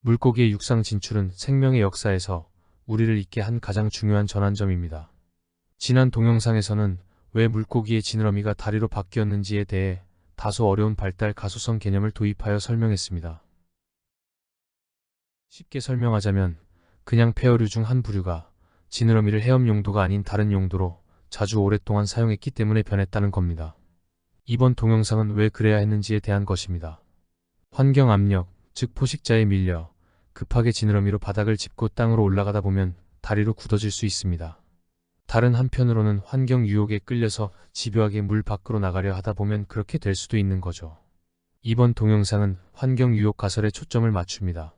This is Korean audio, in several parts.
물고기의 육상 진출은 생명의 역사에서 우리를 잊게 한 가장 중요한 전환점입니다. 지난 동영상에서는 왜 물고기의 지느러미가 다리로 바뀌었는지에 대해 다소 어려운 발달 가소성 개념을 도입하여 설명했습니다. 쉽게 설명하자면 그냥 페어류 중 한 부류가 지느러미를 헤엄 용도가 아닌 다른 용도로 자주 오랫동안 사용했기 때문에 변했다는 겁니다. 이번 동영상은 왜 그래야 했는지에 대한 것입니다. 환경 압력, 즉 포식자에 밀려 급하게 지느러미로 바닥을 짚고 땅으로 올라가다 보면 다리로 굳어질 수 있습니다. 다른 한편으로는 환경 유혹에 끌려서 집요하게 물 밖으로 나가려 하다 보면 그렇게 될 수도 있는 거죠. 이번 동영상은 환경 유혹 가설에 초점을 맞춥니다.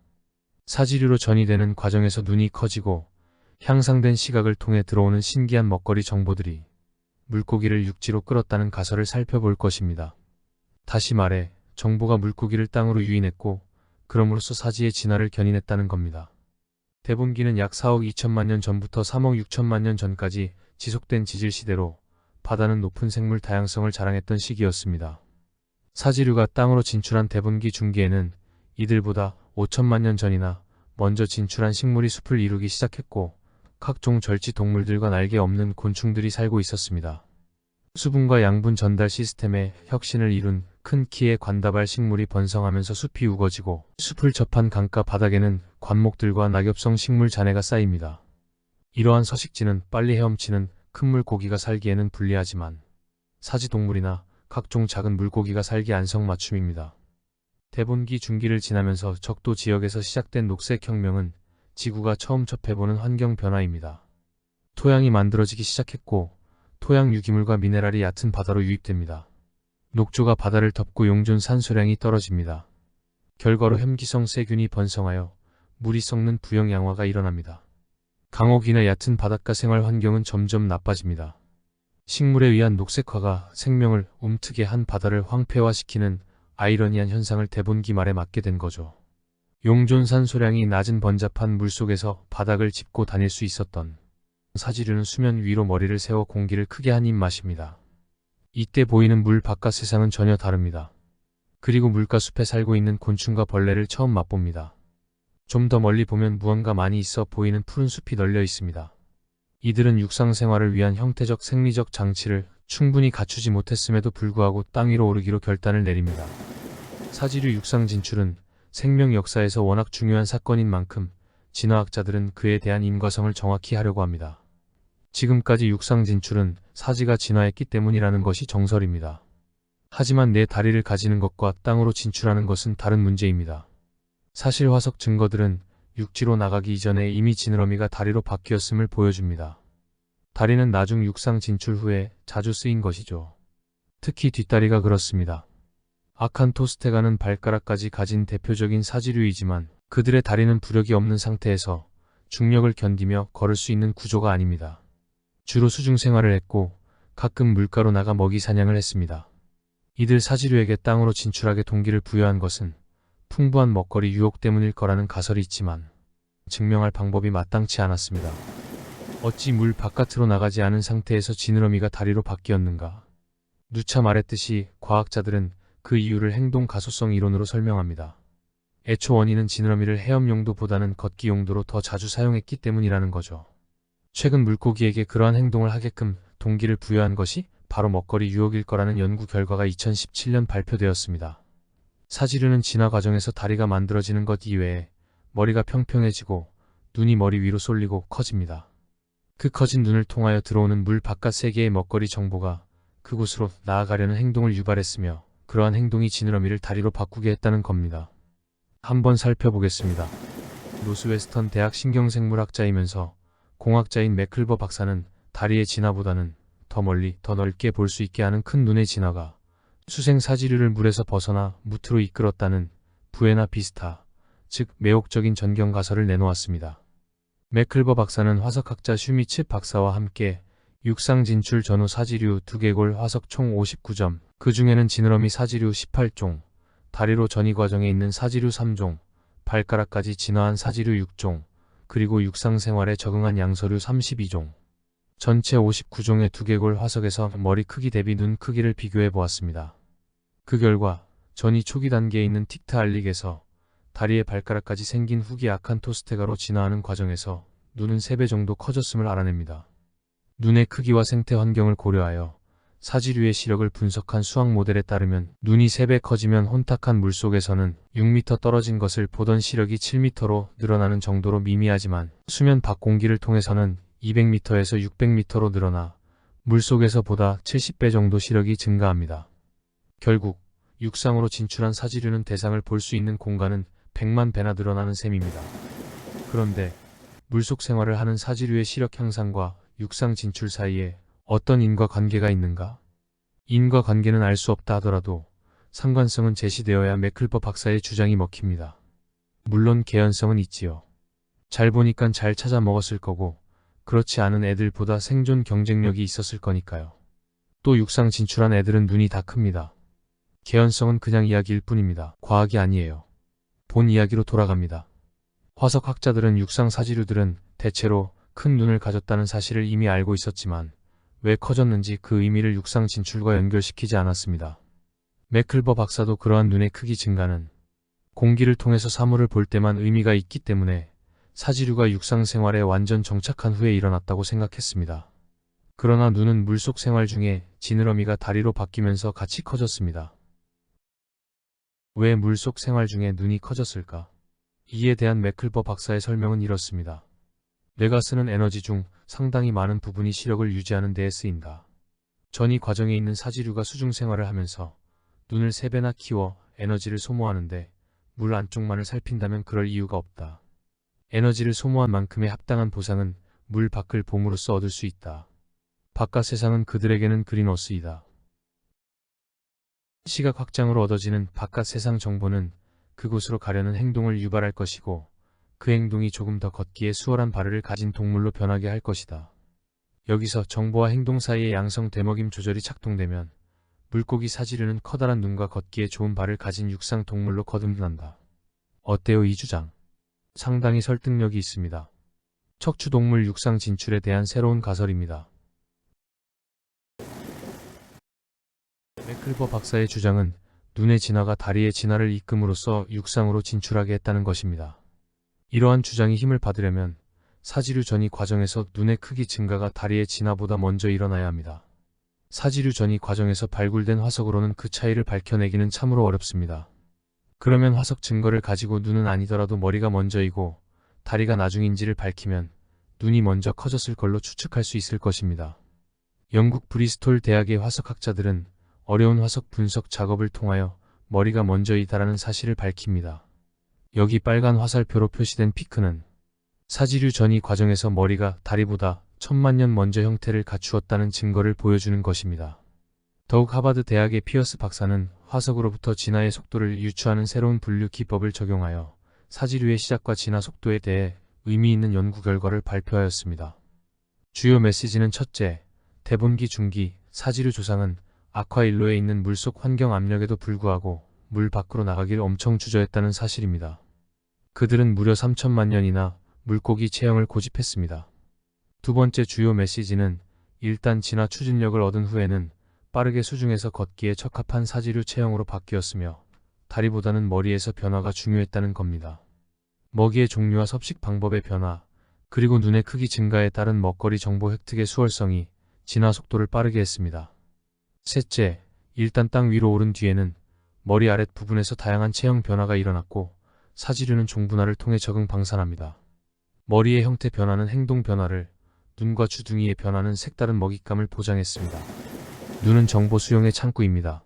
사지류로 전이되는 과정에서 눈이 커지고 향상된 시각을 통해 들어오는 신기한 먹거리 정보들이 물고기를 육지로 끌었다는 가설을 살펴볼 것입니다. 다시 말해 정보가 물고기를 땅으로 유인했고 그럼으로써 사지의 진화를 견인했다는 겁니다. 대본기는 약 4억 2천만 년 전부터 3억 6천만 년 전까지 지속된 지질 시대로 바다는 높은 생물 다양성을 자랑했던 시기였습니다. 사지류가 땅으로 진출한 대본기 중기에는 이들보다 5천만 년 전이나 먼저 진출한 식물이 숲을 이루기 시작했고 각종 절지 동물들과 날개 없는 곤충들이 살고 있었습니다. 수분과 양분 전달 시스템에 혁신을 이룬 큰 키의 관다발 식물이 번성하면서 숲이 우거지고 숲을 접한 강가 바닥에는 관목들과 낙엽성 식물 잔해가 쌓입니다. 이러한 서식지는 빨리 헤엄치는 큰 물고기가 살기에는 불리하지만 사지동물이나 각종 작은 물고기가 살기 안성맞춤입니다. 대본기 중기를 지나면서 적도 지역에서 시작된 녹색혁명은 지구가 처음 접해보는 환경 변화입니다. 토양이 만들어지기 시작했고 토양 유기물과 미네랄이 얕은 바다로 유입됩니다. 녹조가 바다를 덮고 용존 산소량이 떨어집니다. 결과로 혐기성 세균이 번성하여 물이 썩는 부영양화가 일어납니다. 강옥이나 얕은 바닷가 생활 환경은 점점 나빠집니다. 식물에 의한 녹색화가 생명을 움트게 한 바다를 황폐화시키는 아이러니한 현상을 대본기 말에 맞게 된 거죠. 용존 산소량이 낮은 번잡한 물속에서 바닥을 짚고 다닐 수 있었던 사지류는 수면 위로 머리를 세워 공기를 크게 한 입 마십니다. 이때 보이는 물 바깥 세상은 전혀 다릅니다. 그리고 물가 숲에 살고 있는 곤충과 벌레를 처음 맛봅니다. 좀 더 멀리 보면 무언가 많이 있어 보이는 푸른 숲이 널려 있습니다. 이들은 육상 생활을 위한 형태적 생리적 장치를 충분히 갖추지 못했음에도 불구하고 땅 위로 오르기로 결단을 내립니다. 사지류 육상 진출은 생명 역사에서 워낙 중요한 사건인 만큼 진화학자들은 그에 대한 인과성을 정확히 하려고 합니다. 지금까지 육상 진출은 사지가 진화했기 때문이라는 것이 정설입니다. 하지만 내 다리를 가지는 것과 땅으로 진출하는 것은 다른 문제입니다. 사실 화석 증거들은 육지로 나가기 이전에 이미 지느러미가 다리로 바뀌었음을 보여줍니다. 다리는 나중 육상 진출 후에 자주 쓰인 것이죠. 특히 뒷다리가 그렇습니다. 아칸토스테가는 발가락까지 가진 대표적인 사지류이지만 그들의 다리는 부력이 없는 상태에서 중력을 견디며 걸을 수 있는 구조가 아닙니다. 주로 수중 생활을 했고 가끔 물가로 나가 먹이 사냥을 했습니다. 이들 사지류에게 땅으로 진출하게 동기를 부여한 것은 풍부한 먹거리 유혹 때문일 거라는 가설이 있지만 증명할 방법이 마땅치 않았습니다. 어찌 물 바깥으로 나가지 않은 상태에서 지느러미가 다리로 바뀌었는가? 누차 말했듯이 과학자들은 그 이유를 행동 가소성 이론으로 설명합니다. 애초 원인은 지느러미를 헤엄 용도보다는 걷기 용도로 더 자주 사용했기 때문이라는 거죠. 최근 물고기에게 그러한 행동을 하게끔 동기를 부여한 것이 바로 먹거리 유혹일 거라는 연구 결과가 2017년 발표되었습니다. 사지류는 진화 과정에서 다리가 만들어지는 것 이외에 머리가 평평해지고 눈이 머리 위로 쏠리고 커집니다. 그 커진 눈을 통하여 들어오는 물 바깥 세계의 먹거리 정보가 그곳으로 나아가려는 행동을 유발했으며 그러한 행동이 지느러미를 다리로 바꾸게 했다는 겁니다. 한번 살펴보겠습니다. 노스웨스턴 대학 신경생물학자이면서 공학자인 매클버 박사는 다리의 진화보다는 더 멀리 더 넓게 볼 수 있게 하는 큰 눈의 진화가 수생 사지류를 물에서 벗어나 무트로 이끌었다는 부에나 비스타, 즉 매혹적인 전경 가설을 내놓았습니다. 매클버 박사는 화석학자 슈미츠 박사와 함께 육상 진출 전후 사지류 두개골 화석 총 59점, 그 중에는 지느러미 사지류 18종, 다리로 전이 과정에 있는 사지류 3종, 발가락까지 진화한 사지류 6종, 그리고 육상 생활에 적응한 양서류 32종, 전체 59종의 두개골 화석에서 머리 크기 대비 눈 크기를 비교해 보았습니다. 그 결과 전이 초기 단계에 있는 틱트알릭에서 다리에 발가락까지 생긴 훅이 아칸토스테가로 진화하는 과정에서 눈은 3배 정도 커졌음을 알아냅니다. 눈의 크기와 생태 환경을 고려하여 사지류의 시력을 분석한 수학 모델에 따르면 눈이 3배 커지면 혼탁한 물속에서는 6m 떨어진 것을 보던 시력이 7m로 늘어나는 정도로 미미하지만 수면 밖 공기를 통해서는 200m에서 600m로 늘어나 물속에서 보다 70배 정도 시력이 증가합니다. 결국 육상으로 진출한 사지류는 대상을 볼 수 있는 공간은 100만 배나 늘어나는 셈입니다. 그런데 물속 생활을 하는 사지류의 시력 향상과 육상 진출 사이에 어떤 인과관계가 있는가? 인과관계는 알 수 없다 하더라도 상관성은 제시되어야 매클버 박사의 주장이 먹힙니다. 물론 개연성은 있지요. 잘 보니깐 잘 찾아 먹었을 거고 그렇지 않은 애들보다 생존 경쟁력이 있었을 거니까요. 또 육상 진출한 애들은 눈이 다 큽니다. 개연성은 그냥 이야기일 뿐입니다. 과학이 아니에요. 본 이야기로 돌아갑니다. 화석학자들은 육상 사지류들은 대체로 큰 눈을 가졌다는 사실을 이미 알고 있었지만 왜 커졌는지 그 의미를 육상 진출과 연결시키지 않았습니다. 매클버 박사도 그러한 눈의 크기 증가는 공기를 통해서 사물을 볼 때만 의미가 있기 때문에 사지류가 육상 생활에 완전 정착한 후에 일어났다고 생각했습니다. 그러나 눈은 물속 생활 중에 지느러미가 다리로 바뀌면서 같이 커졌습니다. 왜 물속 생활 중에 눈이 커졌을까? 이에 대한 매클버 박사의 설명은 이렇습니다. 뇌가 쓰는 에너지 중 상당히 많은 부분이 시력을 유지하는 데에 쓰인다. 전이 과정에 있는 사지류가 수중 생활을 하면서 눈을 3배나 키워 에너지를 소모하는데 물 안쪽만을 살핀다면 그럴 이유가 없다. 에너지를 소모한 만큼의 합당한 보상은 물 밖을 봄으로써 얻을 수 있다. 바깥 세상은 그들에게는 그린워스이다. 시각 확장으로 얻어지는 바깥 세상 정보는 그곳으로 가려는 행동을 유발할 것이고 그 행동이 조금 더 걷기에 수월한 발을 가진 동물로 변하게 할 것이다. 여기서 정보와 행동 사이의 양성 되먹임 조절이 작동되면 물고기 사지류는 커다란 눈과 걷기에 좋은 발을 가진 육상 동물로 거듭난다. 어때요 이 주장? 상당히 설득력이 있습니다. 척추동물 육상 진출에 대한 새로운 가설입니다. 매클버 박사의 주장은 눈의 진화가 다리의 진화를 이끔으로써 육상으로 진출하게 했다는 것입니다. 이러한 주장이 힘을 받으려면 사지류 전이 과정에서 눈의 크기 증가가 다리의 진화보다 먼저 일어나야 합니다. 사지류 전이 과정에서 발굴된 화석으로는 그 차이를 밝혀내기는 참으로 어렵습니다. 그러면 화석 증거를 가지고 눈은 아니더라도 머리가 먼저이고 다리가 나중인지를 밝히면 눈이 먼저 커졌을 걸로 추측할 수 있을 것입니다. 영국 브리스톨 대학의 화석학자들은 어려운 화석 분석 작업을 통하여 머리가 먼저이다라는 사실을 밝힙니다. 여기 빨간 화살표로 표시된 피크는 사지류 전이 과정에서 머리가 다리보다 1000만 년 먼저 형태를 갖추었다는 증거를 보여주는 것입니다. 더욱 하버드 대학의 피어스 박사는 화석으로부터 진화의 속도를 유추하는 새로운 분류 기법을 적용하여 사지류의 시작과 진화 속도에 대해 의미 있는 연구 결과를 발표하였습니다. 주요 메시지는 첫째, 대본기 중기 사지류 조상은 아쿠아일로에 있는 물속 환경 압력에도 불구하고 물 밖으로 나가길 엄청 주저했다는 사실입니다. 그들은 무려 3000만 년이나 물고기 체형을 고집했습니다. 두 번째 주요 메시지는 일단 진화 추진력을 얻은 후에는 빠르게 수중에서 걷기에 적합한 사지류 체형으로 바뀌었으며 다리보다는 머리에서 변화가 중요했다는 겁니다. 먹이의 종류와 섭식 방법의 변화, 그리고 눈의 크기 증가에 따른 먹거리 정보 획득의 수월성이 진화 속도를 빠르게 했습니다. 셋째, 일단 땅 위로 오른 뒤에는 머리 아랫 부분에서 다양한 체형 변화가 일어났고 사지류는 종분화를 통해 적응 방산합니다. 머리의 형태 변화는 행동 변화를, 눈과 주둥이의 변화는 색다른 먹잇감을 보장했습니다. 눈은 정보 수용의 창구입니다.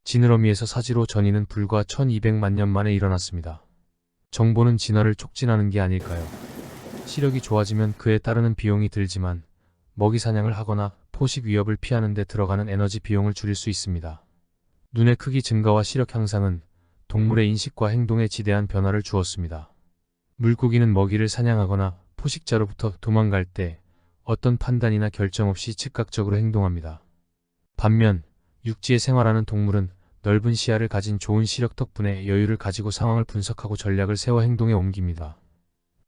지느러미에서 사지로 전이는 불과 1200만 년 만에 일어났습니다. 정보는 진화를 촉진하는 게 아닐까요? 시력이 좋아지면 그에 따르는 비용이 들지만 먹이 사냥을 하거나 포식 위협을 피하는 데 들어가는 에너지 비용을 줄일 수 있습니다. 눈의 크기 증가와 시력 향상은 동물의 인식과 행동에 지대한 변화를 주었습니다. 물고기는 먹이를 사냥하거나 포식자로부터 도망갈 때 어떤 판단이나 결정 없이 즉각적으로 행동합니다. 반면 육지에 생활하는 동물은 넓은 시야를 가진 좋은 시력 덕분에 여유를 가지고 상황을 분석하고 전략을 세워 행동에 옮깁니다.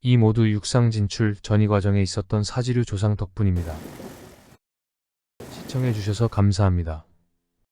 이 모두 육상 진출 전이 과정에 있었던 사지류 조상 덕분입니다. 시청해주셔서 감사합니다.